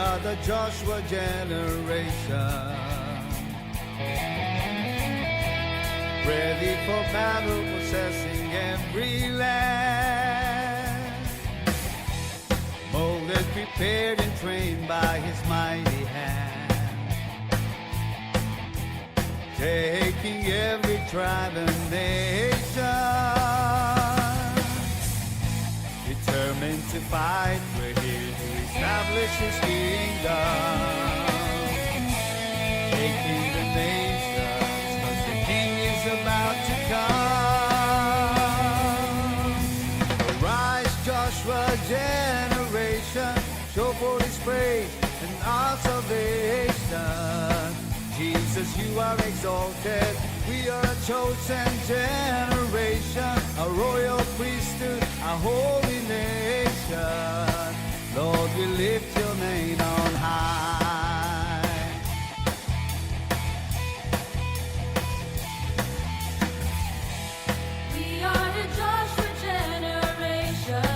are the Joshua generation, ready for battle, possessing every land, molded, prepared, and trained by His mighty hand, taking every tribe and nation, determined to fight. We're here to establish His kingdom, taking the nations, 'cause the King is about to come. Arise, Joshua generation, show forth His praise and our salvation. Jesus, you are exalted. We are a chosen generation, a royal priesthood, a holy nation. Lord, we lift your name on high. We are the Joshua generation.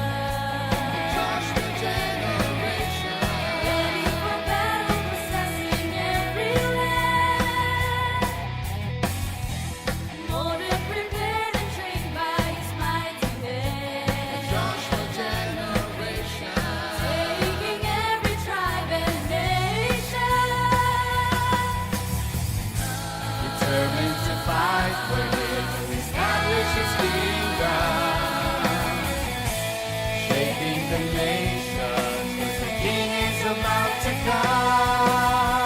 Joshua generation, Ready for battle, possessing every land. Molded, prepared, and trained by His mighty hand. Joshua generation, Taking every tribe and nation. determined to fight. We're here to establish His kingdom, shaking the nations, 'cause the King is about to come.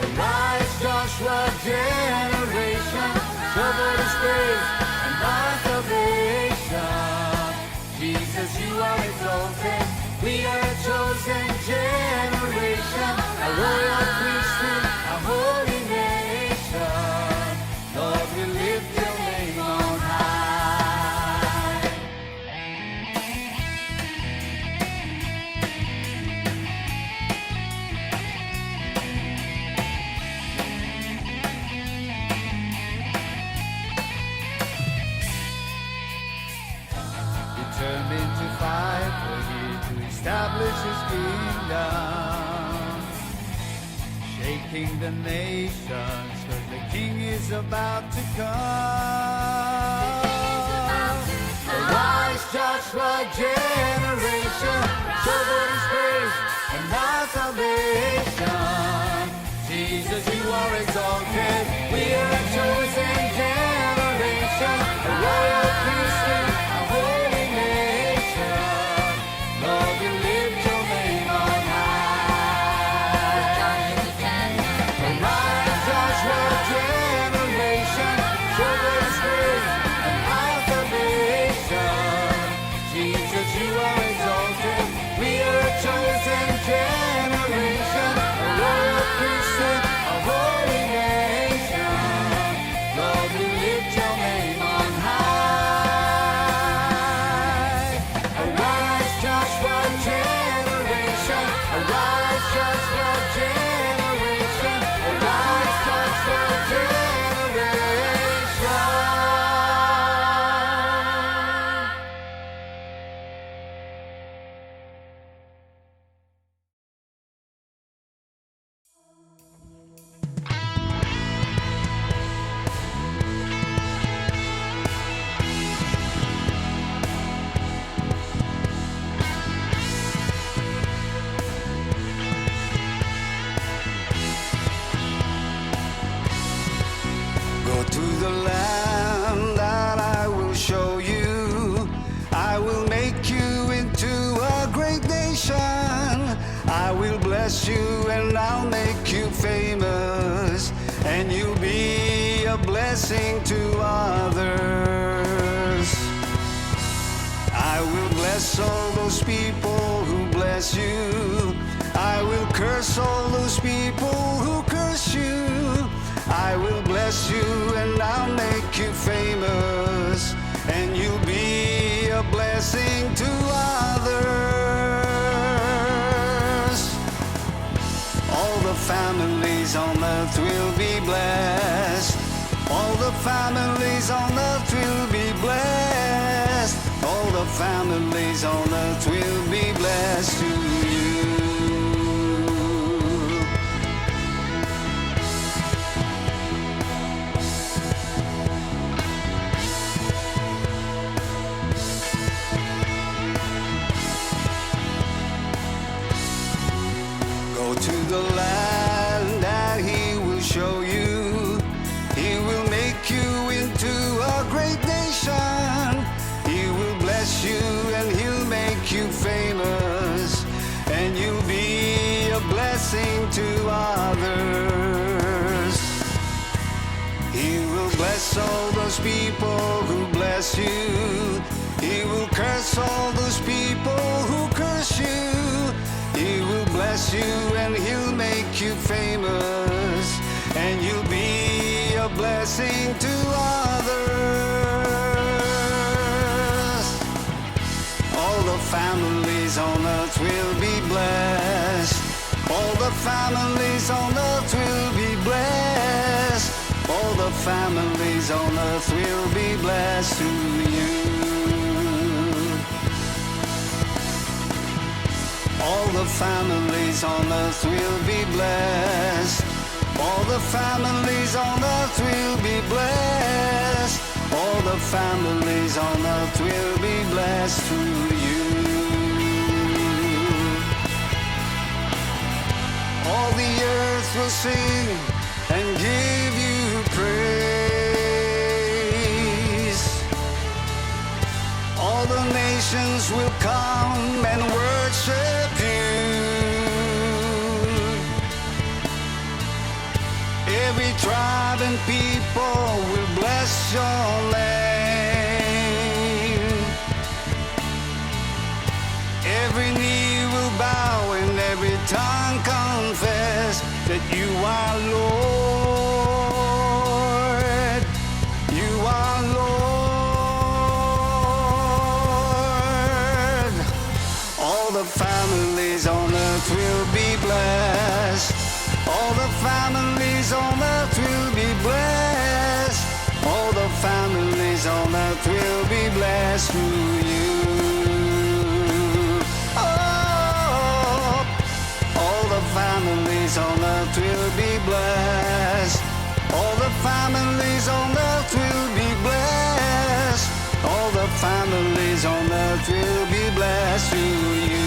Arise, Joshua generation, show forth His praise and our salvation. Jesus, you are exalted. We are a chosen generation, a royal priesthood, a holy nation. Lord, we lift your name on high. Determined to fight, we're here to establish His kingdom, shaking the nations, 'cause the King is about to come. Arise, Joshua generation, show forth His praise and our salvation. Jesus, you are exalted. We are a chosen generation, a royal priesthood, a holy nation. Lord, we lift your name on high. Arise, Joshua generation, show forth His praise and our salvation. Jesus, you are exalted. We are a chosen generation, a royal priesthood, a holy nation. Lord, we lift your name on high. Arise, Joshua generation, arise, Joshua generation, arise, Joshua generation. Go to the land that I will show you. I will make you into a great nation. I will bless you and I'll make you famous, and you'll be a blessing to others. I will bless all those people who bless you. I will curse all those people who curse you. I will bless you and I'll make you famous, and you'll be a blessing to others. All the families on earth will be blessed. All the families on earth will be blessed. All the families on earth will be blessed to you. blessing to others. He will bless all those people who bless you. He will curse all those people who curse you. He will bless you and he'll make you famous, and you'll be a blessing to others. All the families on earth will be blessed. All the families on earth will be blessed. All the families on earth will be blessed through you. All the families on earth will be blessed. All the families on earth will be blessed. All the families on earth will be blessed through you. All the earth will sing and give you praise. All the nations will come and worship you. Every tribe and people will bless your name. Every knee will bow and every tongue confess that you are Lord. You are Lord. All the families on earth will be blessed. All the families on earth will be blessed. All the families on earth will be blessed through you. Oh, all the families on earth will be blessed. All the families on earth will be blessed. All the families on earth will be blessed through you.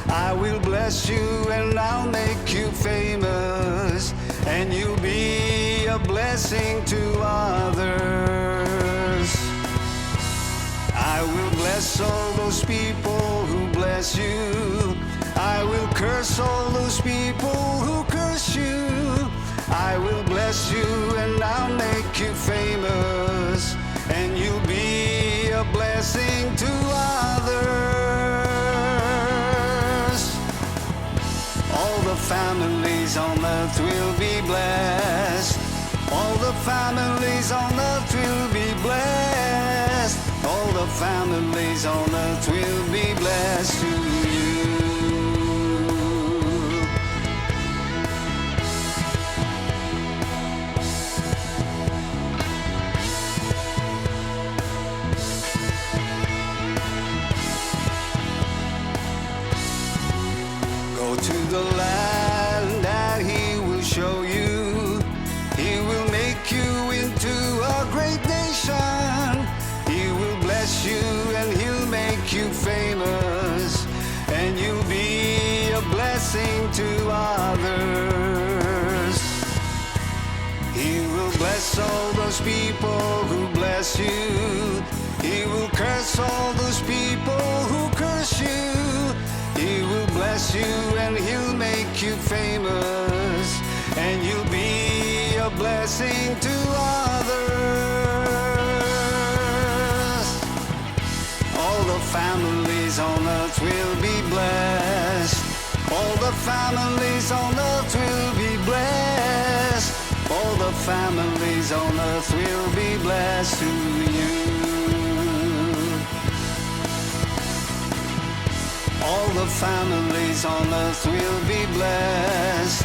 I will bless you and I'll make you famous, and you'll be a blessing to others. I will bless all those people who bless you. I will curse all those people who curse you. I will bless you and I'll make you famous, and you'll be a blessing to others. All the families on earth will be blessed. All the families on earth will be blessed. All the families on earth will be blessed to you. Go to the land that he will show you. He will make you into a great nation. He will bless you and he'll make you famous, and you'll be a blessing to others. He will bless all those people who bless you. He will curse all those people who curse you. He will bless you and he'll make you famous, and you'll be a blessing to others. All the families on earth will be blessed. All the families on earth will be blessed. All the families on earth will be blessed to you. All the families on earth will be blessed.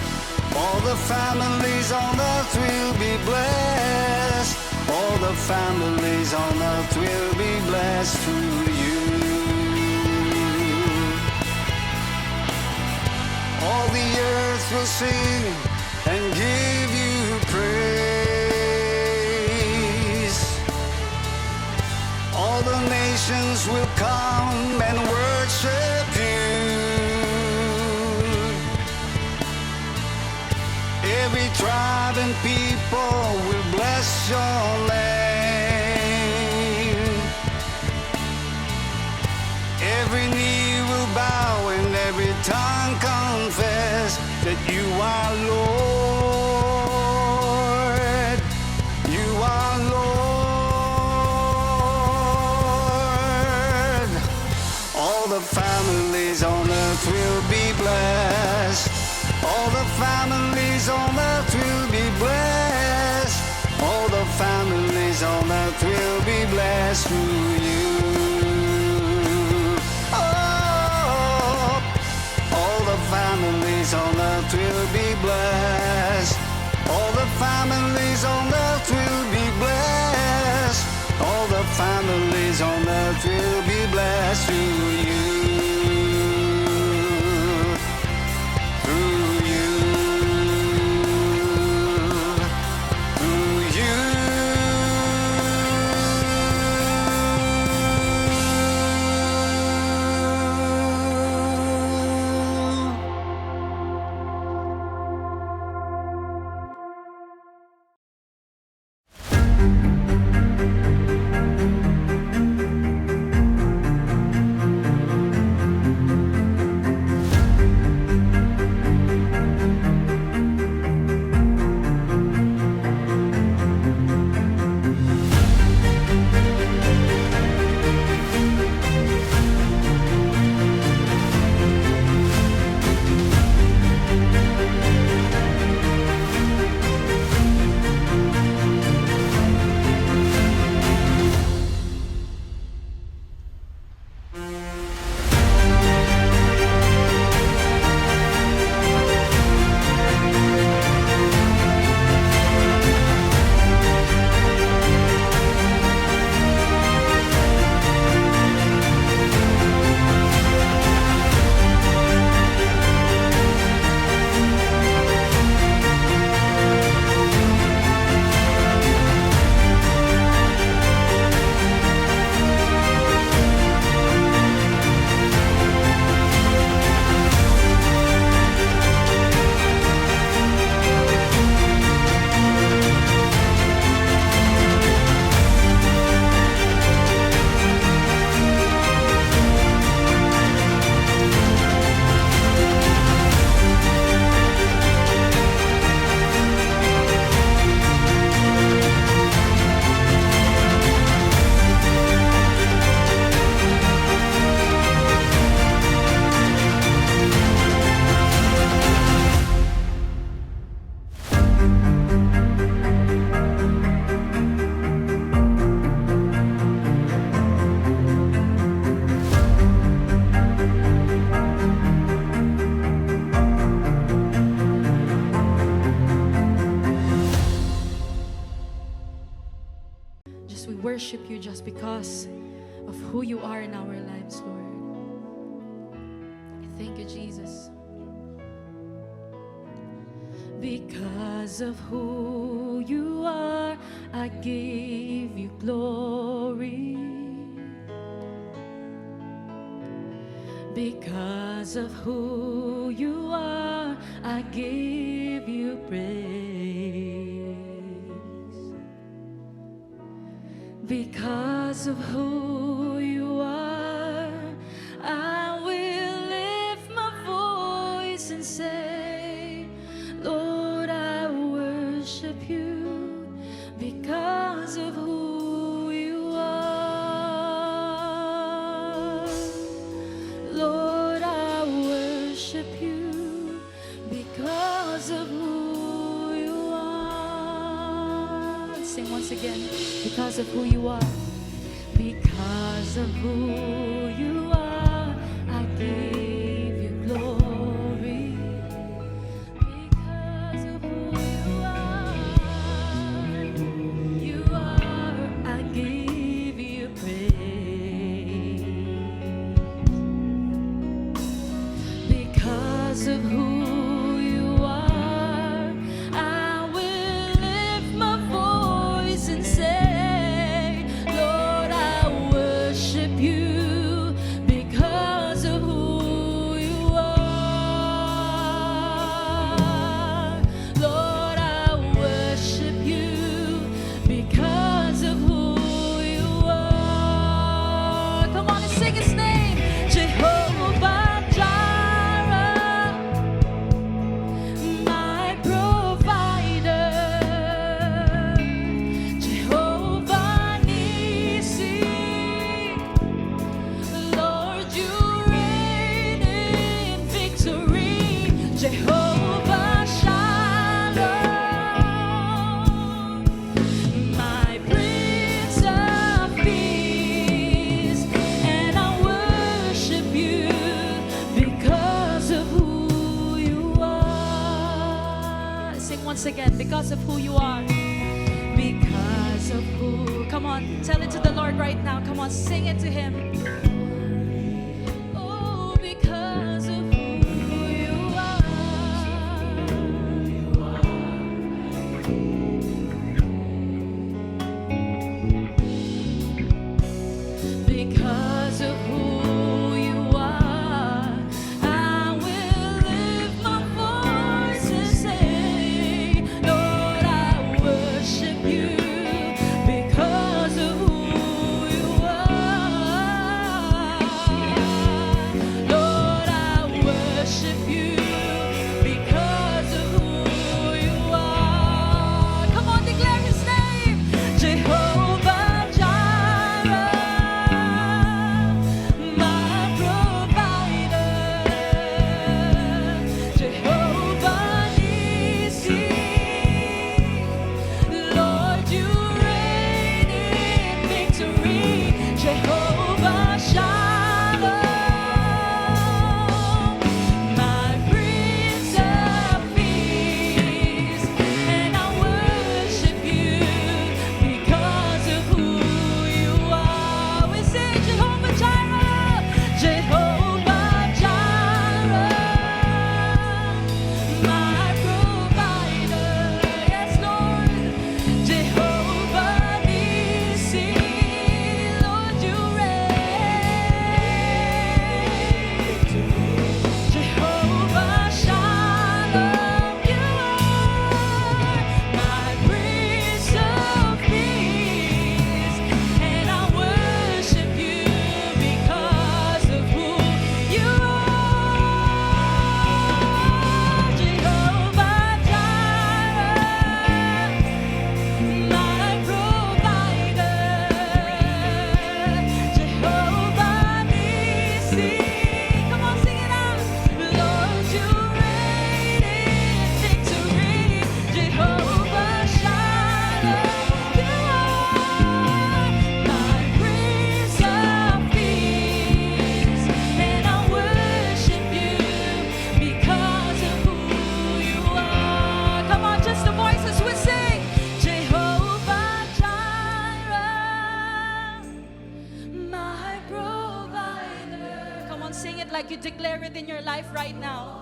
All the families on earth will be blessed. All the families on earth will be blessed through you. All the earth will sing and give you praise. All the nations will come and worship you. Every tribe and people will bless your name. Every knee will bow and every tongue confess that you are Lord. You are Lord. All the families on earth will be blessed. All the families on earth will be blessed. All the families on earth will be blessed through you. Oh, all the families on earth will be blessed. All the families on earth will be blessed. All the families on earth will be blessed through you. worship you just because of who you are in our lives, Lord. Thank you, Jesus. Because of who you are, I give you glory. Because of who you are, I give you praise. Because of who you are, I will lift my voice and say, Lord, I worship you because of who you are. Lord, I worship you because of who you are. Sing once again. Because of who you are. Because of who you are, I give you glory. Because of who you are, I give you praise. Because of who you are, I will lift my voice and say, Lord, I worship you because of who you are. Lord, I worship you because of who you are. Come on and sing his name, Jehovah Jireh, my provider. Jehovah Nissi, Lord, you reign in victory. Jehovah Shalom, my Prince of Peace, and I worship you because of who you are. Sing once again, because of who you are. Because of who. Come on, tell it to the Lord right now. Come on, sing it to him. Oh, because of who you are. Because of who you are, I will lift my voice and say, Lord, I worship you because of who you are. in your life right now.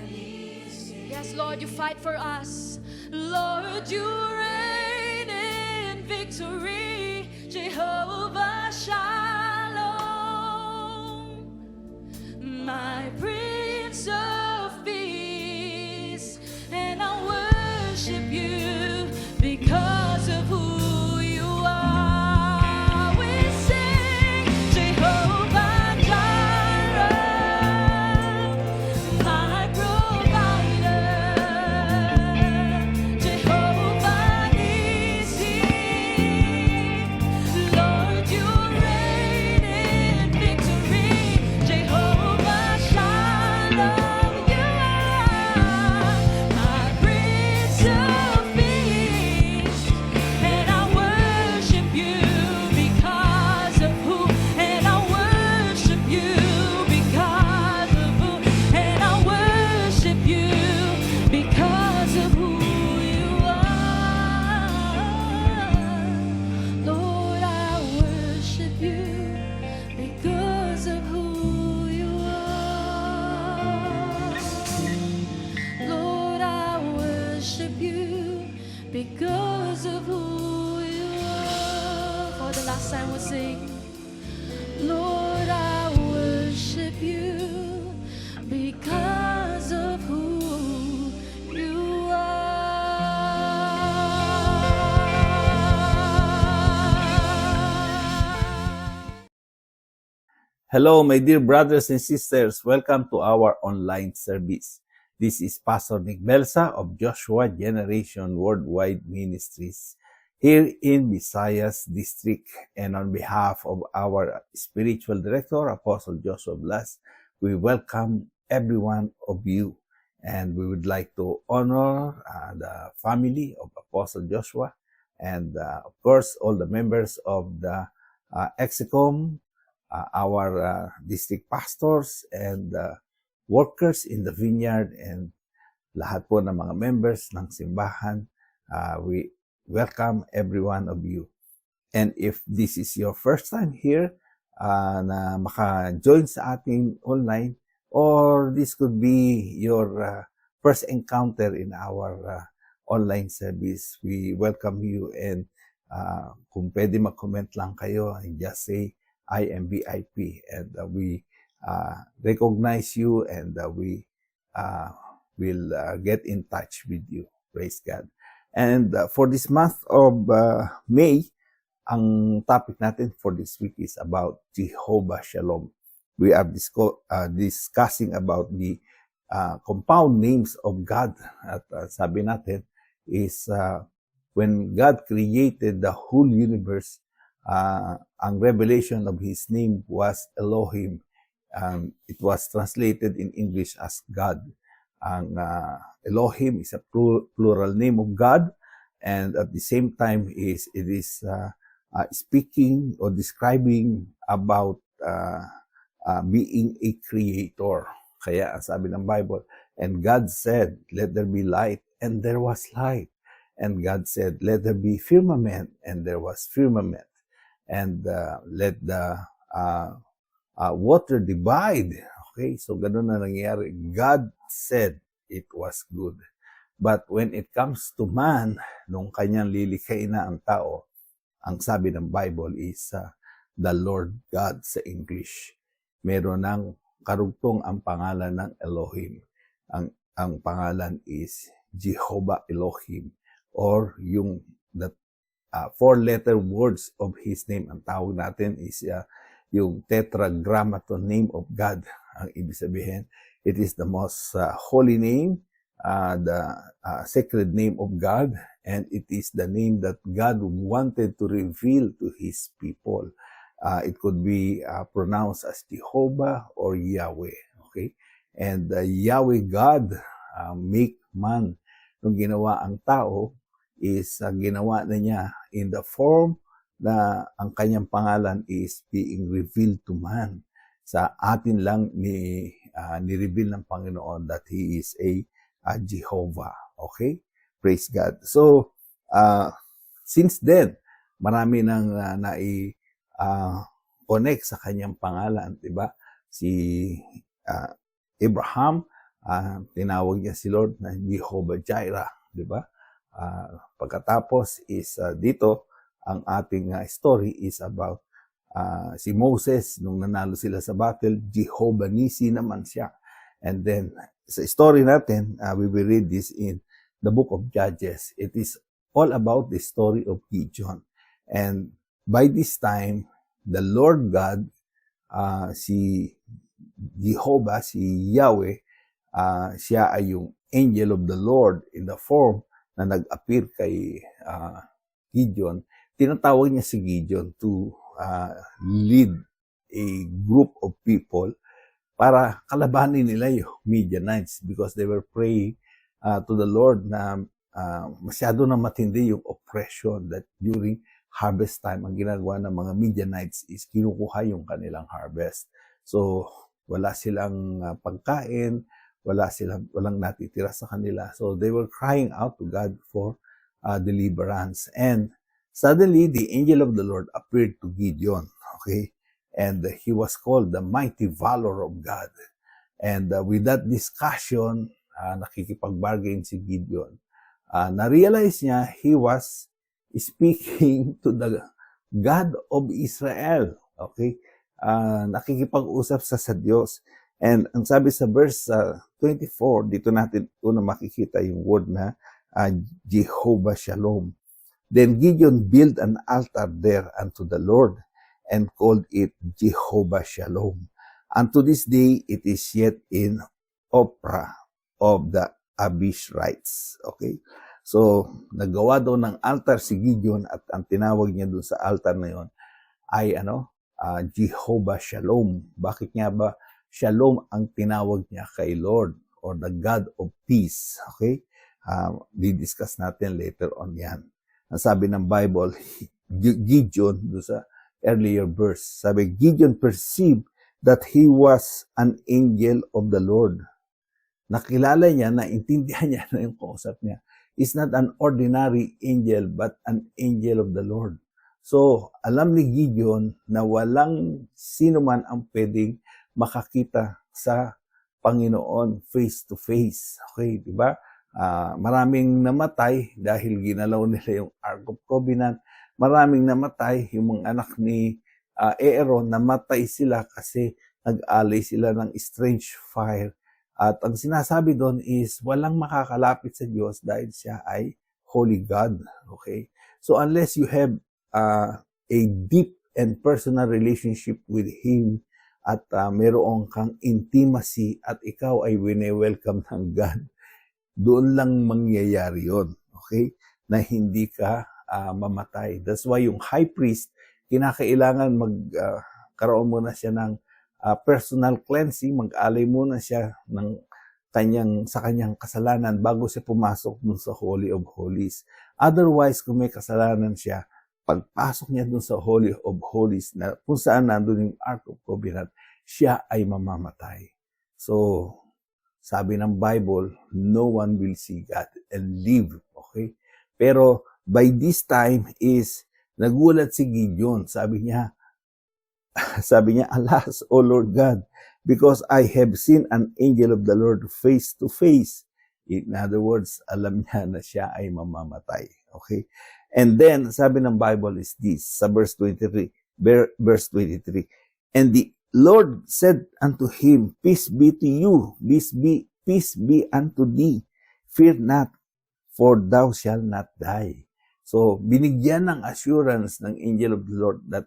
Yes, Lord, you fight for us. Lord, you reign in victory. Jehovah Shalom, my Prince of Peace, and I worship you because of who you are. We sing Jehovah Jireh, my provider, Jehovah Nissi. Lord, you reign in victory. Jehovah Shalom, you are my Prince of Peace, and I worship you because of who, and I worship you because of who, and I worship you because of who you are. Lord, I worship you because of who you are. Lord, I worship you because of who you are. For the last time we'll sing, Lord, I worship you because of who you are. Hello, my dear brothers and sisters. Welcome to our online service. This is Pastor Nick Belsa of Joshua Generation Worldwide Ministries here in Visayas District. And on behalf of our spiritual director, Apostle Joshua Blas, we welcome every one of you. And we would like to honor the family of Apostle Joshua and, of course, all the members of the Execom, our district pastors and workers in the vineyard, and lahat po ng mga members ng simbahan. We welcome every one of you. And if this is your first time here na maka-join sa ating online, or this could be your first encounter in our online service, we welcome you. And kung pwede mag-comment lang kayo, and just say, I am VIP, and we recognize you, and we will get in touch with you. Praise God. And for this month of May, ang topic natin for this week is about Jehovah Shalom. We are discussing about the compound names of God. At sabi natin is when God created the whole universe, ang revelation of His name was Elohim. It was translated in English as God. Ang Elohim is a plural name of God, and at the same time it is speaking or describing about being a creator. Kaya sabi ng Bible, and God said, let there be light, and there was light. And God said, let there be firmament, and there was firmament. And let the water divide. Okay, so ganun na nangyayari. God said it was good. But when it comes to man, nung kanyang lilikhain na ang tao, ang sabi ng Bible is the Lord God sa English. Meron ng karugtong ang pangalan ng Elohim. Ang pangalan is Jehovah Elohim, or yung four-letter words of His name. Ang tawag natin is yung tetragrammaton name of God. Ang ibig sabihin, it is the most holy name, the sacred name of God, and it is the name that God wanted to reveal to His people. It could be pronounced as Jehovah or Yahweh. Okay? And Yahweh God make man. Nung ginawa ang tao, is ginawa na niya in the form na ang kanyang pangalan is being revealed to man. Sa atin lang ni-reveal ng Panginoon that He is a Jehovah. Okay? Praise God. So, since then, marami nang connect sa kanyang pangalan, 'di ba? Si Abraham, tinawag niya si Lord na Jehovah Jireh, di ba? Pagkatapos is dito, ang ating story is about si Moses, nung nanalo sila sa battle, Jehovah Nisi naman siya. And then, sa story natin, we will read this in the book of Judges. It is all about the story of Gideon. And by this time, the Lord God, si Jehovah, si Yahweh, siya ay yung angel of the Lord in the form na nag-appear kay Gideon. Tinatawag niya si Gideon to lead a group of people para kalabanin nila yung Midianites because they were praying to the Lord na masyado na matindi yung oppression that during harvest time, ang ginagawa ng mga Midianites is kinukuha yung kanilang harvest. So, wala silang pagkain, walang natitira sa kanila. So, they were crying out to God for deliverance. And suddenly, the angel of the Lord appeared to Gideon, okay? And he was called the mighty valor of God. And with that discussion, nakikipag-bargain si Gideon. Na-realize niya, he was speaking to the God of Israel, okay? Nakikipag-usap sa Diyos. And ang sabi sa verse 24, dito natin una makikita yung word na Jehovah Shalom. Then Gideon built an altar there unto the Lord and called it Jehovah Shalom. Unto this day, it is yet in Ophrah of the Abishrites. Okay? So, nagawa daw ng altar si Gideon at ang tinawag niya dun sa altar na yon ay Jehovah Shalom. Bakit nga ba Shalom ang tinawag niya kay Lord or the God of Peace? Okay? Di-discuss natin later on yan. Ang sabi ng Bible, Gideon, doon sa earlier verse, sabi, Gideon perceived that he was an angel of the Lord. Nakilala niya, naintindihan niya na yung kausap niya. Is not an ordinary angel, but an angel of the Lord. So, alam ni Gideon na walang sino man ang pwedeng makakita sa Panginoon face to face. Okay, di ba? Maraming namatay dahil ginalaw nila yung Ark of Covenant. Maraming namatay yung mga anak ni Aaron, namatay sila kasi nag-alay sila ng strange fire. At ang sinasabi doon is walang makakalapit sa Diyos dahil siya ay Holy God. Okay? So unless you have a deep and personal relationship with Him at meron kang intimacy at ikaw ay wine-welcome ng God, doon lang mangyayari yon, okay? Na hindi ka mamatay. That's why yung high priest, kinakailangan magkaroon muna siya ng personal cleansing, mag-alay muna siya ng sa kanyang kasalanan bago siya pumasok dun sa Holy of Holies. Otherwise, kung may kasalanan siya, pagpasok niya dun sa Holy of Holies, na kung saan nandun yung Ark of Covenant, siya ay mamamatay. So, sabi ng Bible, no one will see God and live. Okay? Pero by this time is nagulat si Gideon. Sabi niya, alas, O Lord God, because I have seen an angel of the Lord face to face. In other words, alam niya na siya ay mamamatay. Okay? And then, sabi ng Bible is this, sa verse 23. And the Lord said unto him, Peace be to you, peace be unto thee. Fear not, for thou shalt not die. So, binigyan ng assurance ng angel of the Lord that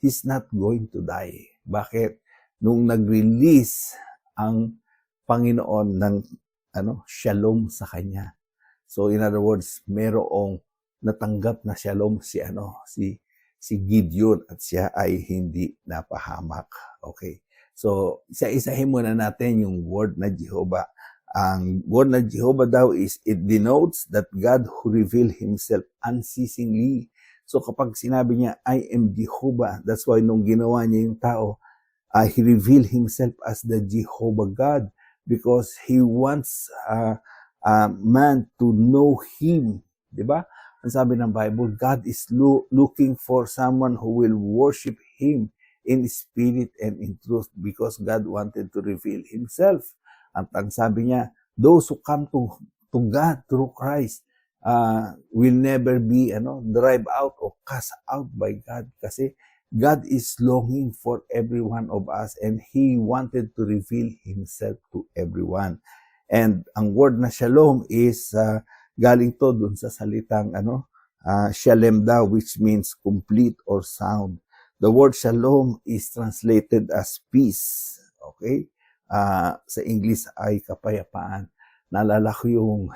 he's not going to die. Bakit? Nung nag-release ang Panginoon ng shalom sa kanya. So, in other words, merong natanggap na shalom si Gideon at siya ay hindi napahamak. Okay. So, isa-isahin muna natin yung word na Jehovah. Ang word na Jehovah daw is, it denotes that God who revealed Himself unceasingly. So, kapag sinabi niya, I am Jehovah, that's why nung ginawa niya yung tao, He revealed Himself as the Jehovah God because He wants man to know Him. Diba? Ang sabi ng Bible, God is looking for someone who will worship Him in spirit and in truth because God wanted to reveal Himself. At ang sabi niya, those who come to God through Christ will never be drive out or cast out by God, kasi God is longing for every one of us and He wanted to reveal Himself to everyone. And ang word na shalom is galing to dun sa salitang shalem daw, which means complete or sound. The word shalom is translated as peace. Okay? Sa English ay kapayapaan. Naalala ko yung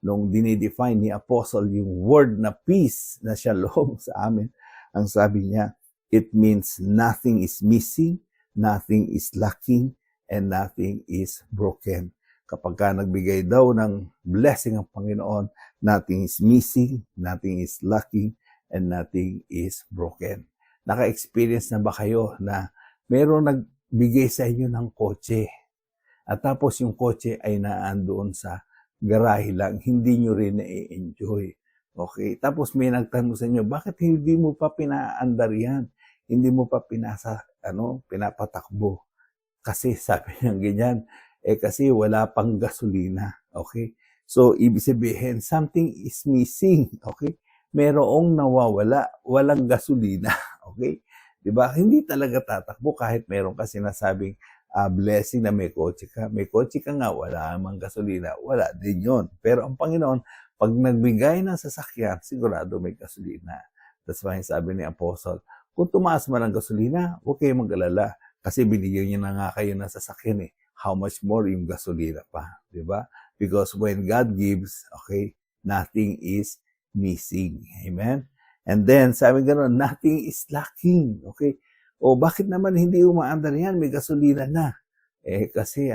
nung dinidefine ni Apostle yung word na peace, na shalom sa amin. Ang sabi niya, it means nothing is missing, nothing is lacking, and nothing is broken. Kapag ka nagbigay daw ng blessing ang Panginoon, nothing is missing, nothing is lacking, and nothing is broken. Naka-experience na ba kayo na meron nagbigay sa inyo ng kotse, at tapos yung kotse ay naandoon sa garahe lang, hindi nyo rin na-enjoy? Okay, tapos may nagtanong sa inyo, bakit hindi mo pa pinaandar yan? Hindi mo pa pinapatakbo? Kasi sabi niya ganyan, kasi wala pang gasolina. Okay? So, ibig sabihin, something is missing. Okay? Merong nawawala, walang gasolina. Okay? Diba? Hindi talaga tatakbo kahit meron ka sinasabing blessing na may kotse ka. May kotse ka nga, wala mang gasolina. Wala din yun. Pero ang Panginoon, pag nagbigay ng sasakyan, sigurado may gasolina. That's why sabi ni Apostle, kung tumaas man ang gasolina, huwag kayong mag-alala. Kasi binigyan niya na nga kayo ng sasakyan eh. How much more yung gasolina pa? Diba? Because when God gives, okay, nothing is missing. Amen? And then, sabi gano'n, nothing is lacking. Okay? O bakit naman hindi umaandar yan? May gasolina na. Kasi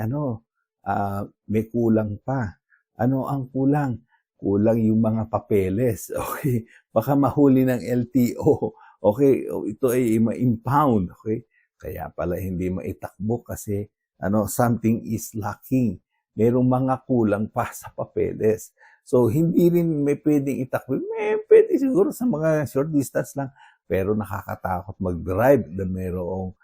may kulang pa. Ano ang kulang? Kulang yung mga papeles. Okay? Baka mahuli ng LTO. Okay? Ito ay ma-impound. Okay? Kaya pala hindi maitakbo kasi something is lacking. Merong mga kulang pa sa papeles. So, hindi rin may pwedeng itakbo. Pwede siguro sa mga short distance lang. Pero nakakatakot mag-drive dahil mayroong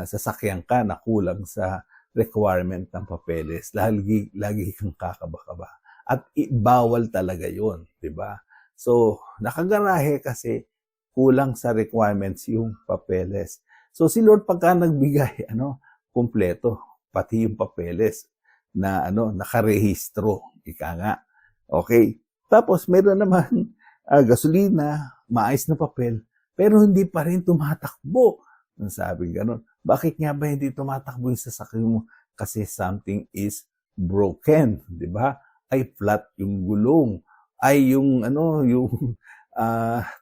sasakyan ka na kulang sa requirement ng papeles. Lagi kang kakaba-kaba. At bawal talaga yun, di ba? So, nakagarahe kasi kulang sa requirements yung papeles. So, si Lord pagka nagbigay, kumpleto, pati yung papeles na nakarehistro, ika nga. Okay? Tapos, meron naman gasolina, maayos na papel, pero hindi pa rin tumatakbo. Ang sabi gano'n. Bakit nga ba hindi tumatakbo yung sasakyan mo? Kasi something is broken, di ba? Ay flat yung gulong, ay yung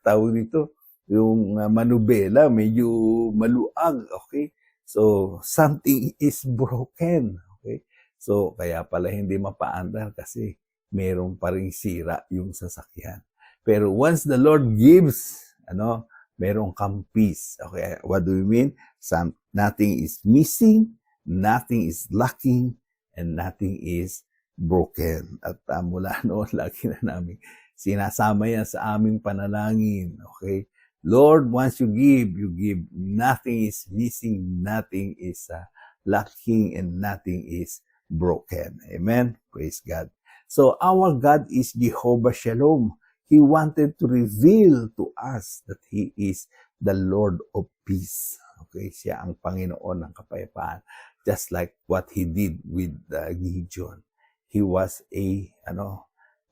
tawag dito, yung manubela medyo maluag, okay? So something is broken, okay? So kaya pala hindi mapaandar kasi meron pa ring sira yung sasakyan. Pero once the Lord gives, meron kang peace. Okay, what do you mean? Nothing is missing, nothing is lacking, and nothing is broken. At mula noon, lagi na namin sinasama yan sa aming panalangin. Okay? Lord, once you give. Nothing is missing, nothing is lacking, and nothing is broken. Amen? Praise God. So, our God is Jehovah Shalom. He wanted to reveal to us that He is the Lord of peace. Okay? Siya ang Panginoon ng kapayapaan. Just like what He did with Gideon. He was a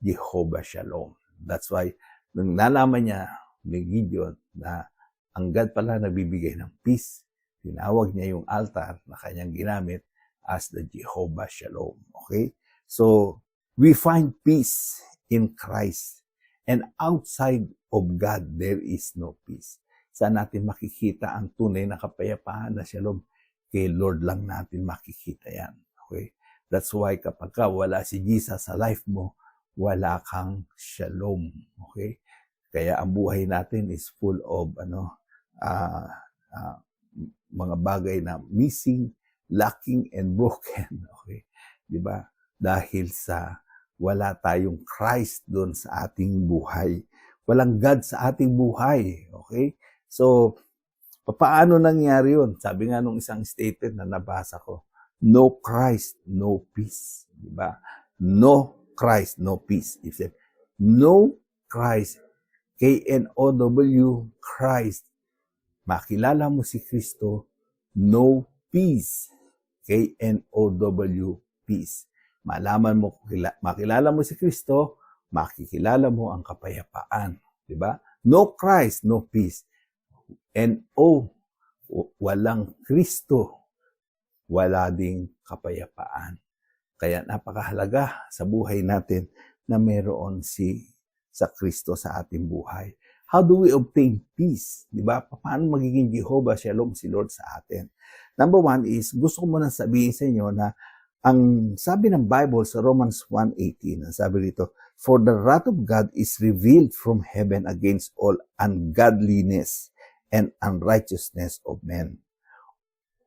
Jehovah Shalom. That's why nung nalaman niya ni Gideon na ang God pala nagbibigay ng peace, tinawag niya yung altar na kanyang ginamit as the Jehovah Shalom. Okay? So, we find peace in Christ. And outside of God, there is no peace. Saan natin makikita ang tunay na kapayapaan na shalom? Kay Lord lang natin makikita yan. Okay? That's why kapag wala si Jesus sa life mo, wala kang shalom. Okay? Kaya ang buhay natin is full of mga bagay na missing, lacking, and broken. Okay? Diba? Dahil sa wala tayong Christ doon sa ating buhay. Walang God sa ating buhay. Okay? So, paano nangyari yun? Sabi nga nung isang statement na nabasa ko, No Christ, no peace. Diba? No Christ, no peace. If said, no Christ, K-N-O-W, Christ, makilala mo si Kristo, no peace, K-N-O-W, peace. Malaman mo, makilala mo si Kristo, makikilala mo ang kapayapaan. Diba? No Christ, no peace. N-O, walang Kristo, wala ding kapayapaan. Kaya napakahalaga sa buhay natin na meron sa Kristo sa ating buhay. How do we obtain peace? Diba? Paano magiging Jehovah Shalom si Lord sa atin? Number one is, gusto ko muna sabihin sa inyo na ang sabi ng Bible sa Romans 1:18, ang sabi dito, for the wrath of God is revealed from heaven against all ungodliness and unrighteousness of men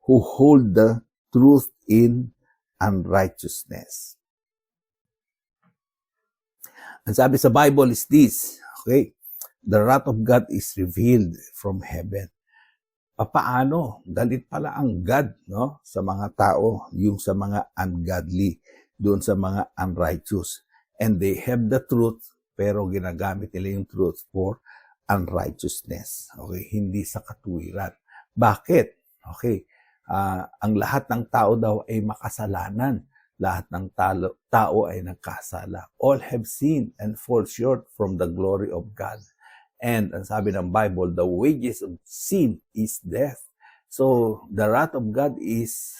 who hold the truth in unrighteousness. Ang sabi sa Bible is this, okay? The wrath of God is revealed from heaven. Paano? Galit pala ang God, no? Sa mga tao, yung sa mga ungodly, doon sa mga unrighteous. And they have the truth, pero ginagamit nila yung truth for unrighteousness. Okay? Hindi sa katuwiran. Bakit? Okay. Ang lahat ng tao daw ay makasalanan. Lahat ng tao ay nagkasala. All have sinned and fall short from the glory of God. And ang sabi ng Bible, the wages of sin is death. So, the wrath of God is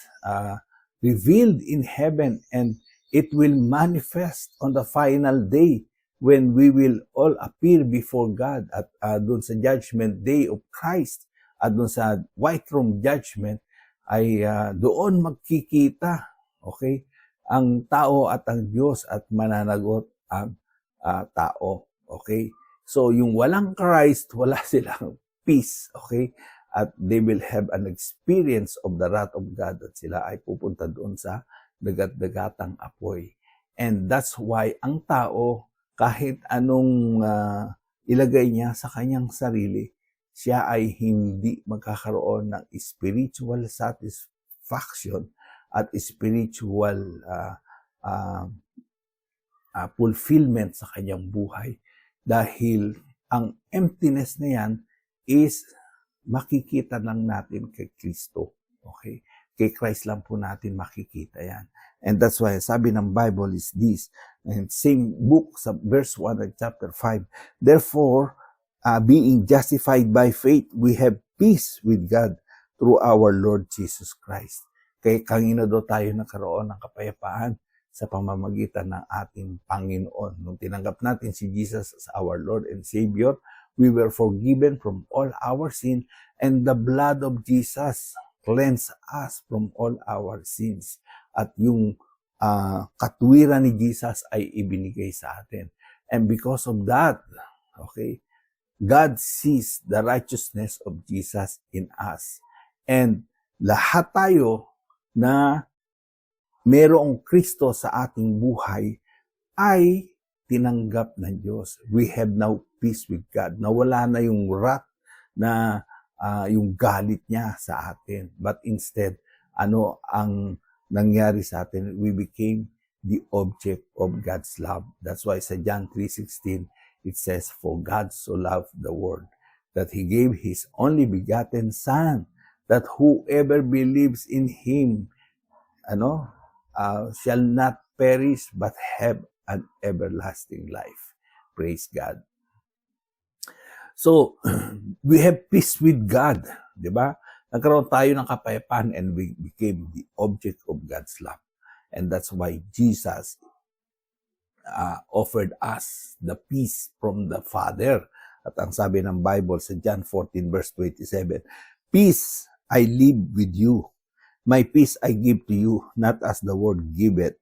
revealed in heaven, and it will manifest on the final day when we will all appear before God at dun sa judgment day of Christ at dun sa white throne judgment ay doon magkikita, okay, ang tao at ang Diyos at mananagot ang tao, okay? So, yung walang Christ, wala silang peace, okay? At they will have an experience of the wrath of God at sila ay pupunta doon sa dagat-dagatang apoy. And that's why ang tao, kahit anong ilagay niya sa kanyang sarili, siya ay hindi magkakaroon ng spiritual satisfaction at spiritual fulfillment sa kanyang buhay. Dahil ang emptiness na yan is makikita lang natin kay Kristo. Okay? Kay Christ lang po natin makikita yan. And that's why sabi ng Bible is this. And same book sa verse 1 of chapter 5. Therefore, being justified by faith, we have peace with God through our Lord Jesus Christ. Kaya kanina daw tayo nakaroon ng kapayapaan sa pamamagitan ng ating Panginoon. Nung tinanggap natin si Jesus as our Lord and Savior, we were forgiven from all our sin, and the blood of Jesus cleansed us from all our sins. At yung katwiran ni Jesus ay ibinigay sa atin. And because of that, okay, God sees the righteousness of Jesus in us. And lahat tayo na merong Kristo sa ating buhay ay tinanggap ng Diyos. We have now peace with God. Nawala na yung wrath na yung galit niya sa atin. But instead, ano ang nangyari sa atin? We became the object of God's love. That's why sa John 3:16, it says, for God so loved the world that He gave His only begotten Son, that whoever believes in Him, shall not perish but have an everlasting life. Praise God. So, we have peace with God. Diba? Nagkaroon tayo ng kapayapaan and we became the object of God's love. And that's why Jesus offered us the peace from the Father. At ang sabi ng Bible sa John 14 verse 27, peace I leave with you. My peace I give to you, not as the world giveth.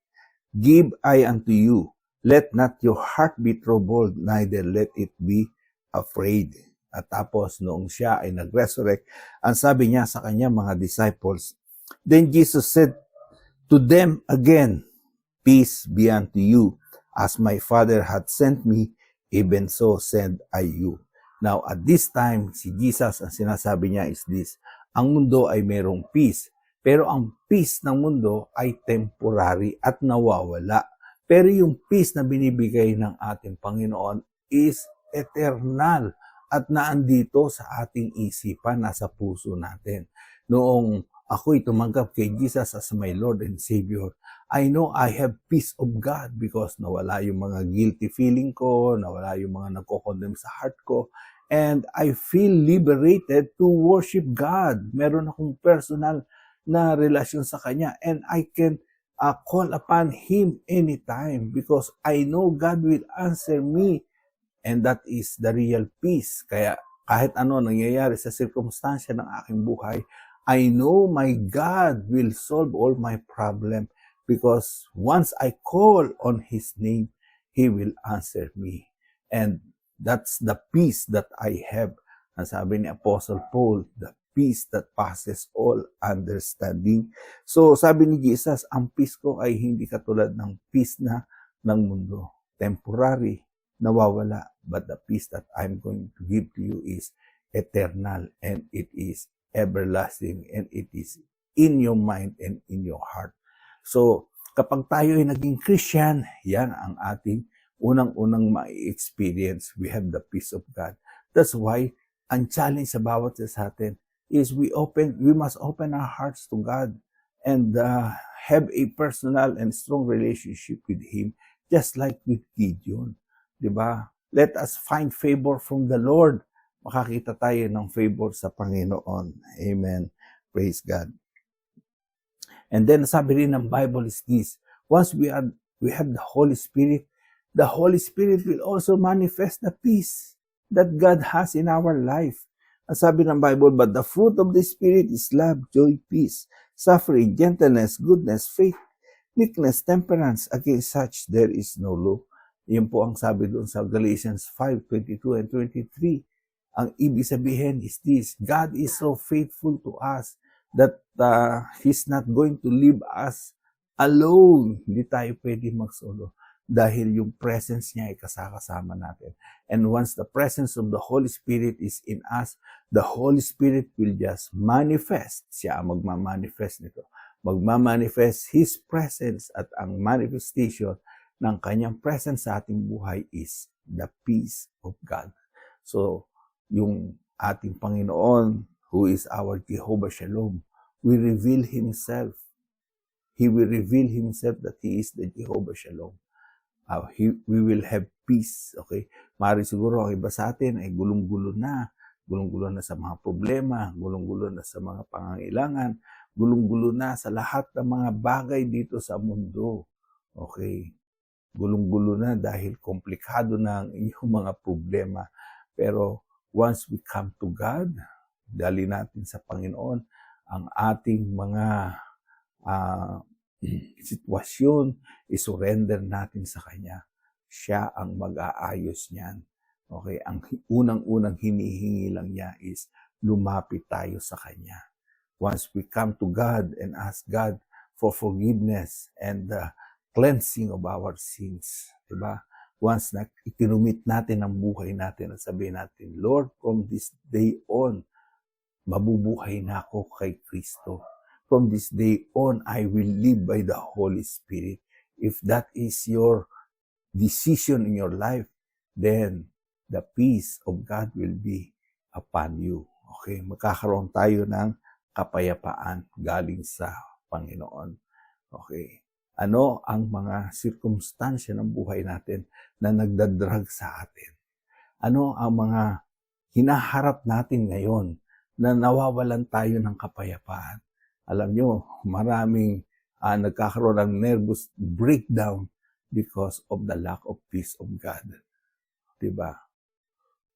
Give I unto you. Let not your heart be troubled, neither let it be afraid. At tapos, noong siya ay nag-resurrect, ang sabi niya sa kanyang mga disciples, then Jesus said to them again, peace be unto you. As my Father hath sent me, even so send I you. Now, at this time, si Jesus, ang sinasabi niya is this, ang mundo ay mayroong peace. Pero ang peace ng mundo ay temporary at nawawala. Pero yung peace na binibigay ng ating Panginoon is eternal at naandito sa ating isipan, nasa puso natin. Noong ako'y tumanggap kay Jesus as my Lord and Savior, I know I have peace of God because nawala yung mga guilty feeling ko, nawala yung mga nagko-condemn sa heart ko, and I feel liberated to worship God. Meron akong personal na relasyon sa Kanya, and I can call upon Him anytime because I know God will answer me, and that is the real peace. Kaya kahit ano nangyayari sa sirkumstansya ng aking buhay, I know my God will solve all my problem because once I call on His name, He will answer me. And that's the peace that I have. Ang sabi ni Apostle Paul, the peace that passes all understanding. So sabi ni Jesus, ang peace ko ay hindi katulad ng peace na ng mundo. Temporary, nawawala. But the peace that I'm going to give to you is eternal, and it is everlasting, and it is in your mind and in your heart. So, kapag tayo ay naging Christian, yan ang ating unang-unang ma-experience. We have the peace of God. That's why, ang challenge sa bawat isa sa atin is we must open our hearts to God and have a personal and strong relationship with Him, just like with Gideon. Diba? Let us find favor from the Lord. Makakita tayo ng favor sa Panginoon. Amen. Praise God. And then sabi rin ng Bible is this, once we have the Holy Spirit will also manifest the peace that God has in our life. Ang sabi ng Bible, but the fruit of the Spirit is love, joy, peace, suffering, gentleness, goodness, faith, meekness, temperance. Against such there is no law. Yun po ang sabi doon sa Galatians 5:22 and 23. Ang ibig sabihin is this, God is so faithful to us that He's not going to leave us alone. Hindi tayo pwede magsolo dahil yung presence niya ay kasama natin. And once the presence of the Holy Spirit is in us, the Holy Spirit will just manifest. Siya ang magmamanifest nito. Magmamanifest His presence, at ang manifestation ng kanyang presence sa ating buhay is the peace of God. So, yung ating Panginoon, who is our Jehovah Shalom, will reveal Himself. He will reveal Himself that He is the Jehovah Shalom. We will have peace. Okay? Maaari siguro ang iba sa atin ay gulong-gulo na sa mga problema, gulong-gulo na sa mga pangangailangan, gulong-gulo na sa lahat ng mga bagay dito sa mundo. Okay? Gulong-gulo na dahil komplikado na ang inyong mga problema. Pero once we come to God, dali natin sa Panginoon ang ating mga sitwasyon, isurrender natin sa Kanya. Siya ang mag-aayos niyan. Okay? Ang unang-unang hinihingi lang niya is lumapit tayo sa Kanya. Once we come to God and ask God for forgiveness and the cleansing of our sins, diba? Once na ikinumit natin ang buhay natin at sabihin natin, Lord, from this day on, mabubuhay na ako kay Kristo. From this day on, I will live by the Holy Spirit. If that is your decision in your life, then the peace of God will be upon you. Okay, magkakaroon tayo ng kapayapaan galing sa Panginoon. Okay. Ano ang mga sirkumstansya ng buhay natin na nagdadrag sa atin? Ano ang mga hinaharap natin ngayon na nawawalan tayo ng kapayapaan? Alam nyo, maraming nagkakaroon ng nervous breakdown because of the lack of peace of God. Diba?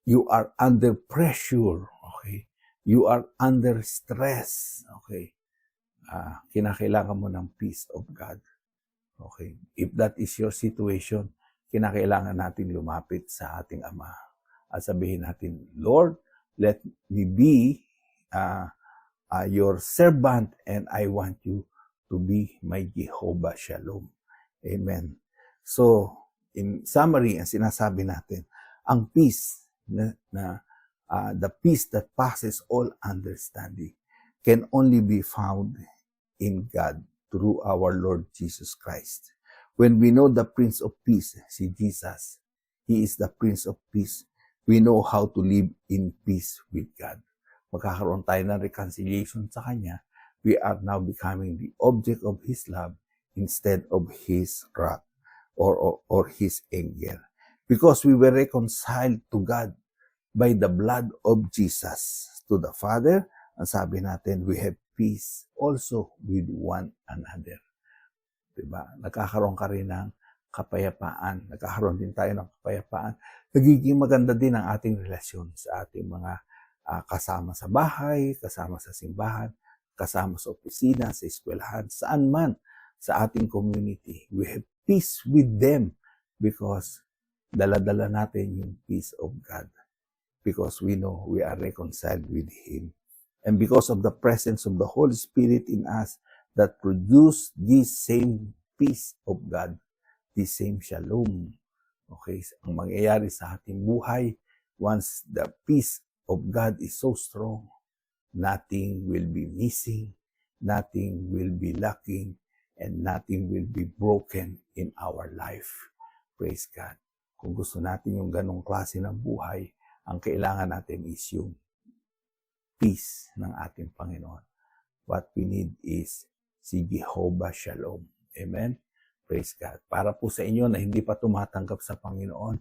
You are under pressure. Okay? You are under stress. Okay? Kinakailangan mo ng peace of God. Okay. If that is your situation, kinakailangan natin lumapit sa ating Ama at sabihin natin, Lord, let me be your servant and I want you to be my Jehovah Shalom. Amen. So, in summary, ang sinasabi natin, ang peace, the peace that passes all understanding can only be found in God through our Lord Jesus Christ. When we know the Prince of Peace, si Jesus, He is the Prince of Peace. We know how to live in peace with God. Magkakaroon tayo ng reconciliation sa Kanya. We are now becoming the object of His love instead of His wrath or His anger. Because we were reconciled to God by the blood of Jesus to the Father, ang sabi natin, we have peace also with one another. Diba? Nagkakaroon ka rin ng kapayapaan. Nagkakaroon din tayo ng kapayapaan. Nagiging maganda din ang ating relasyon sa ating mga kasama sa bahay, kasama sa simbahan, kasama sa opisina, sa eskwelahan, saan man sa ating community. We have peace with them because dala-dala natin yung peace of God. Because we know we are reconciled with Him. And because of the presence of the Holy Spirit in us that produce this same peace of God, this same shalom. Okay, ang mangyayari sa ating buhay, once the peace of God is so strong, nothing will be missing, nothing will be lacking, and nothing will be broken in our life. Praise God. Kung gusto natin yung ganong klase ng buhay, ang kailangan natin is yung peace ng ating Panginoon. What we need is si Jehovah Shalom. Amen? Praise God. Para po sa inyo na hindi pa tumatanggap sa Panginoon,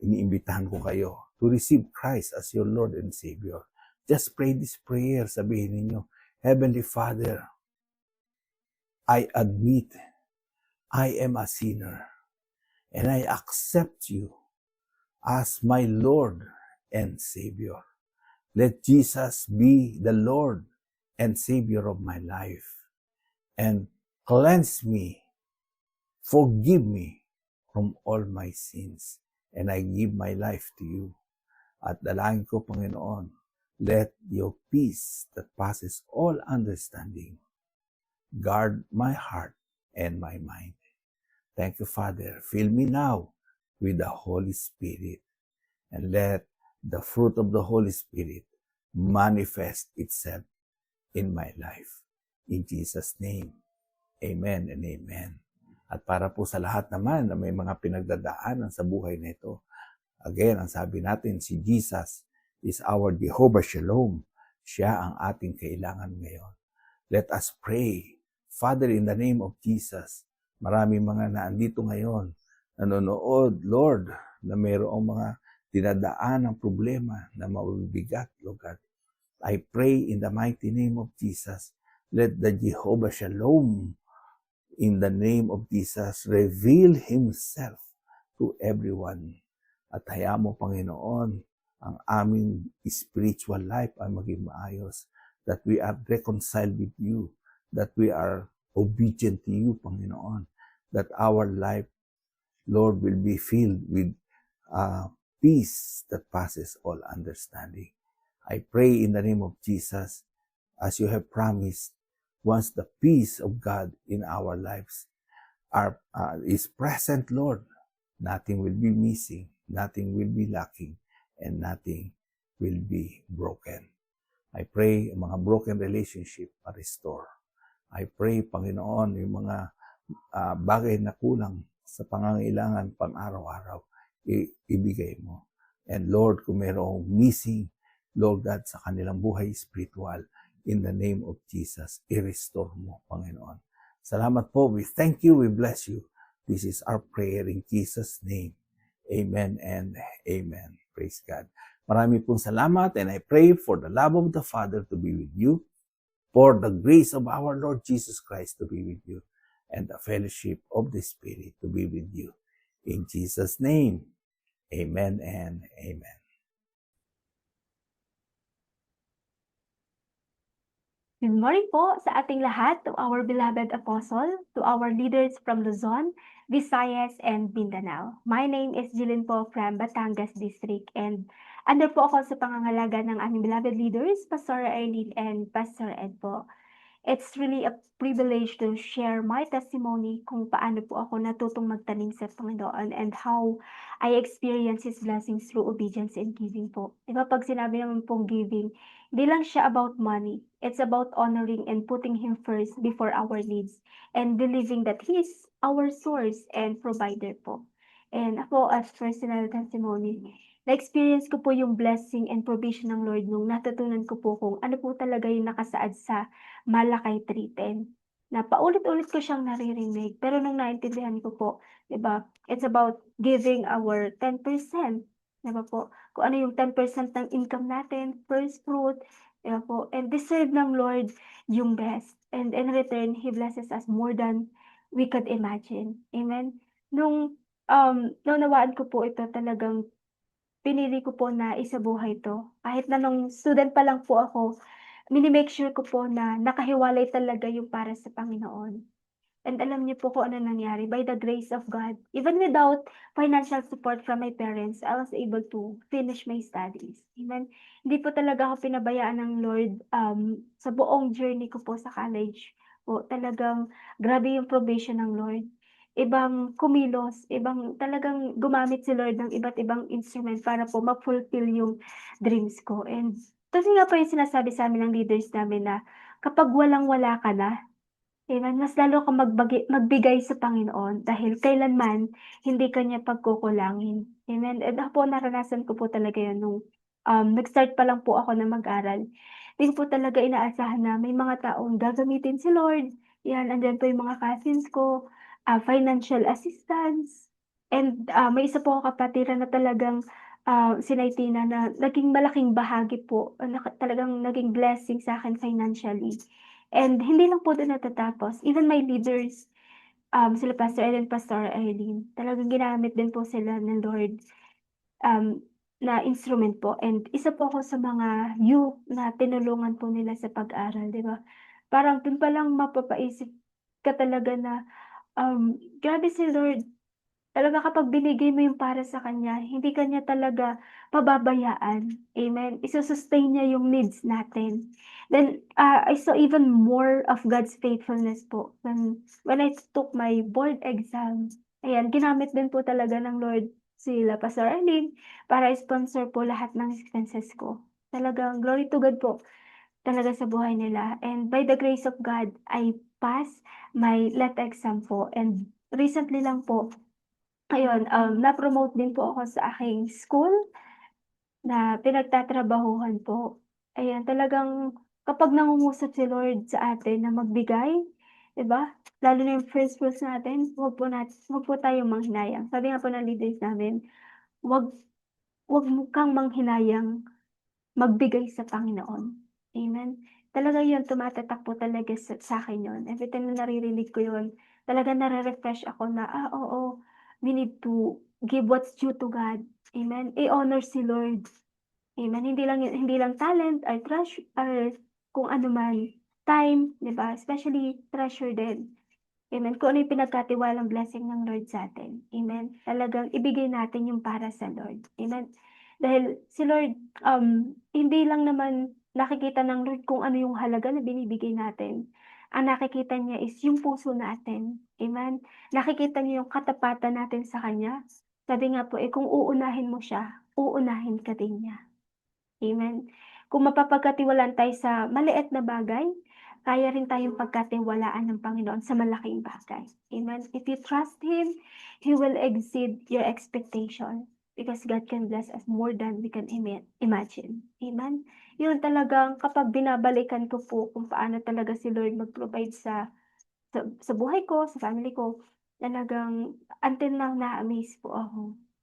iniimbitahan ko kayo to receive Christ as your Lord and Savior. Just pray this prayer. Sabihin ninyo, Heavenly Father, I admit I am a sinner and I accept you as my Lord and Savior. Let Jesus be the Lord and Savior of my life and cleanse me, forgive me from all my sins, and I give my life to you. At dalangin ko, Panginoon, let your peace that passes all understanding guard my heart and my mind. Thank you, Father. Fill me now with the Holy Spirit, and let the fruit of the Holy Spirit manifest itself in my life. In Jesus' name, amen and amen. At para po sa lahat naman na may mga pinagdadaanan sa buhay nito, again, ang sabi natin, si Jesus is our Jehovah Shalom. Siya ang ating kailangan ngayon. Let us pray. Father, in the name of Jesus, maraming mga naandito ngayon, nanonood, Lord, na mayroong mga dinadaan ng problema na mabibigat, Lord God. I pray in the mighty name of Jesus, let the Jehovah Shalom, in the name of Jesus, reveal Himself to everyone. At hayaan mo, Panginoon, ang aming spiritual life ay maging maayos, that we are reconciled with you, that we are obedient to you, Panginoon, that our life, Lord, will be filled with peace that passes all understanding. I pray in the name of Jesus, as you have promised, once the peace of God in our lives is present, Lord, nothing will be missing, nothing will be lacking, and nothing will be broken. I pray mga broken relationship ma-restore. I pray, Panginoon, yung mga bagay na kulang sa pangangailangan pang-araw-araw, ibigay mo. And Lord, kung mayroong missing, Lord God, sa kanilang buhay spiritual, in the name of Jesus, i-restore mo, Panginoon. Salamat po. We thank you. We bless you. This is our prayer in Jesus' name. Amen and amen. Praise God. Marami pong salamat, and I pray for the love of the Father to be with you, for the grace of our Lord Jesus Christ to be with you, and the fellowship of the Spirit to be with you. In Jesus' name, amen and amen. Good morning po sa ating lahat, to our beloved apostle, to our leaders from Luzon, Visayas, and Mindanao. My name is Jillian po from Batangas District, and under po ako sa pangangalaga ng aming beloved leaders, Pastor Eileen and Pastor Ed po. It's really a privilege to share my testimony kung paano po ako natutong magtanim sa Panginoon and how I experience His blessings through obedience and giving po. Diba pag sinabi naman pong giving, Hindi lang siya about money. It's about honoring and putting Him first before our needs and believing that He is our source and provider po. And ako as personal testimony, na-experience ko po yung blessing and provision ng Lord nung natutunan ko po kung ano po talaga yung nakasaad sa Malakay 3:10 na paulit-ulit ko siyang naririnig. Pero nung naintindihan ko po, 'di ba, it's about giving our 10%, 'di ba po? Kung ano yung 10% ng income natin, first fruit, 'di ba po? And deserve ng Lord yung best. And in return, He blesses us more than we could imagine. Amen? Naunawaan ko po ito, talagang pinili ko po na isabuhay 'to. Kahit na nung student pa lang po ako, mini-make sure ko po na nakahiwalay talaga yung para sa Panginoon. And alam niyo po kung ano nangyari, by the grace of God, even without financial support from my parents, I was able to finish my studies. Amen. Hindi po talaga ako pinabayaan ng Lord, sa buong journey ko po sa college po. Talagang grabe yung provision ng Lord. Ibang kumilos, ibang talagang gumamit si Lord ng iba't ibang instrument para po ma-fulfill yung dreams ko. And kasi nga po yung sinasabi sa amin ng leaders namin na kapag walang-wala ka na, amen, mas lalo kang magbigay sa Panginoon dahil kailanman hindi ka niya pagkukulangin. Amen. And ako po naranasan ko po talaga yun nung, nag-start pa lang po ako na mag-aral. Di ko po talaga inaasahan na may mga taong gagamitin si Lord. Yan, andiyan po yung mga cousins ko, financial assistance. And, may isa po akong kapatiran na talagang, si Naitina na naging malaking bahagi po, talagang naging blessing sa'kin financially. And hindi lang po dun natatapos, even my leaders, sila Pastor Ed and Pastor Eileen, talagang ginamit din po sila ng Lord, na instrument po. And isa po ako sa mga youth na tinulungan po nila sa pag-aral, 'di ba? Parang dun palang mapapaisip ka talaga na, grabe si Lord. Talaga kapag binigay mo yung para sa kanya, hindi ka niya talaga pababayaan, amen. Isu-sustain niya yung needs natin. Then, I saw even more of God's faithfulness po when I took my board exam. Ayan, ginamit din po talaga ng Lord sila Pastor Arlene para i-sponsor po lahat ng expenses ko. Talagang glory to God po talaga sa buhay nila. And by the grace of God, I passed my LET exam po. And recently lang po, ayun, na-promote din po ako sa aking school na pinagtatrabahuhan po. Ayan, talagang kapag nangungusap si Lord sa atin na magbigay, 'di ba? Lalo na yung first fruits natin, wag po tayong manghinayang. Sabi nga po ng leaders namin, wag wag mo kang manghinayang magbigay sa Panginoon. Amen. Talaga yun, tumatatak po talaga sa'kin yun. Every time na naririnig ko yun, talagang nare-refresh ako na, oo, we need to give what's due to God. Amen. I-honor si Lord. Amen. Hindi lang talent or or kung ano man, time, 'di ba? Especially treasure din. Amen. Kung ano yung pinagkatiwalang blessing ng Lord sa atin. Amen. Talagang ibigay natin yung para sa Lord. Amen. Dahil si Lord, hindi lang naman nakikita ng Lord kung ano yung halaga na binibigay natin. Ang nakikita niya is yung puso natin. Amen. Nakikita niya yung katapatan natin sa Kanya. Sabi nga po, kung uunahin mo siya, uunahin ka din niya. Amen. Kung mapapagkatiwalaan tayo sa maliit na bagay, kaya rin tayong pagkatiwalaan ng Panginoon sa malaking bagay. Amen. If you trust Him, He will exceed your expectation because God can bless us more than we can imagine. Amen. Yun talagang kapag binabalikan ko po kung paano talaga si Lord mag-provide sa buhay ko, sa family ko, talagang until now na-amaze po ako.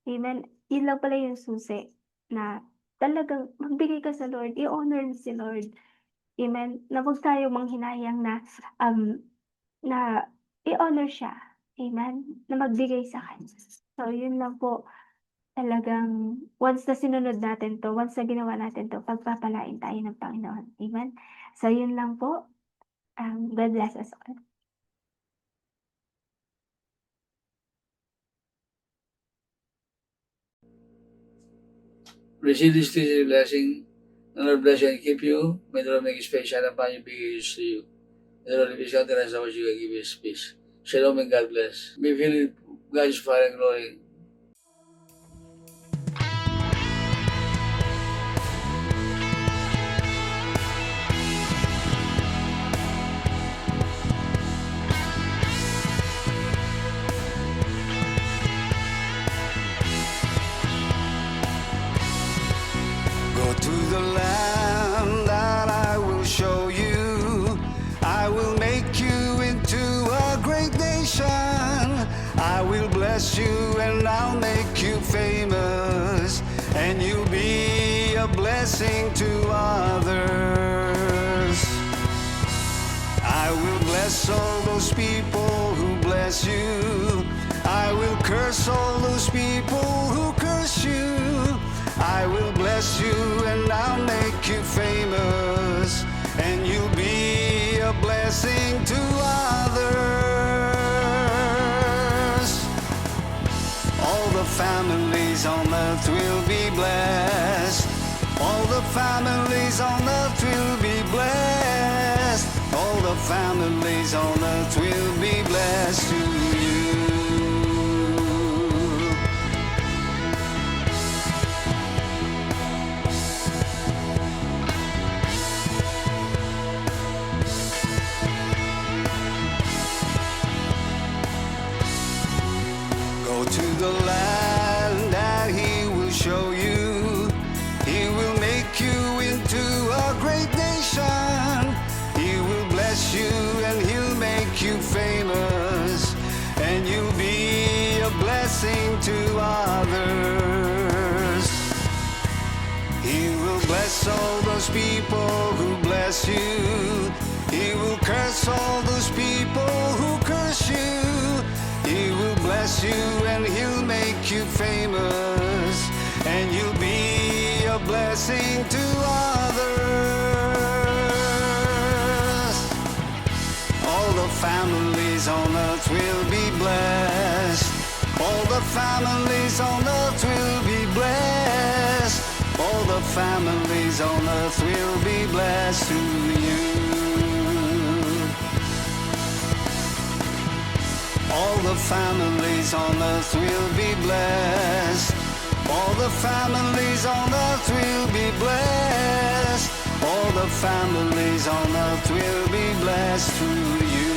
Amen. Yun lang pala yung susi na talagang magbigay ka sa Lord, i-honor mo si Lord. Amen. Na huwag tayo manghinayang na i-honor siya. Amen. Na magbigay sa kanya. So, yun lang po. Talagang once na sinunod natin 'to, once na ginawa natin 'to, pagpapalain tayo ng Panginoon. Amen. So, yun lang po. God bless us all. Receive this teaching blessing. The Lord bless you and keep you. May the Lord make His face shine upon you, be gracious to you. May the Lord lift His countenance upon you and give you His peace. Shalom and God bless. Be filled with God's fire and glory. the land that I will show you. I will make you into a great nation. I will bless you and I'll make you famous, and you'll be a blessing to others. I will bless all those people who bless you. I will curse all those people who curse you. I will bless you and I'll make you famous, and you'll be a blessing to others. All the families on earth will be blessed. All the families on earth will be blessed. All the families on earth will be blessed to you. Go to the land that he will show you. He will make you into a great nation. He will bless you and he'll make you famous, and you'll be a blessing to others. He will bless all those people who bless you. He will curse all those people who curse you. He will bless you and he'll make you famous, and you'll be a blessing to others. All the families on earth will be blessed. All the families on earth will be blessed. All the families on earth will be blessed through you. All the families on earth will be blessed. All the families on earth will be blessed. All the families on earth will be blessed through you.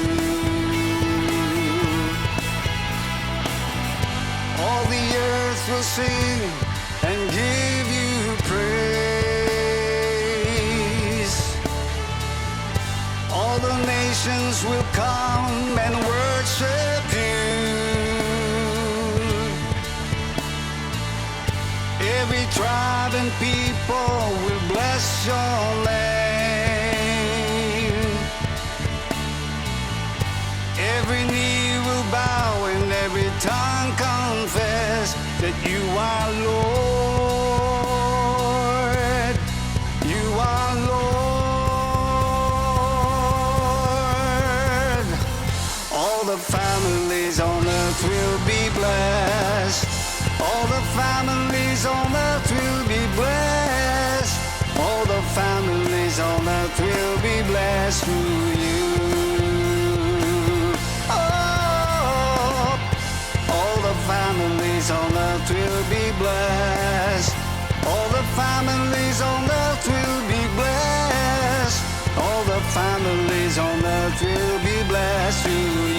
All the earth will sing and give you praise. All the nations will come and worship you. Every tribe and people will bless your name. Every knee will bow and every tongue confess that you are Lord. You are Lord. All the families on earth will be blessed. All the families on earth will be blessed. All the families on earth will be blessed through you. Oh, all the families on earth will be blessed. All the families on earth will be blessed. All the families on earth will be blessed through you.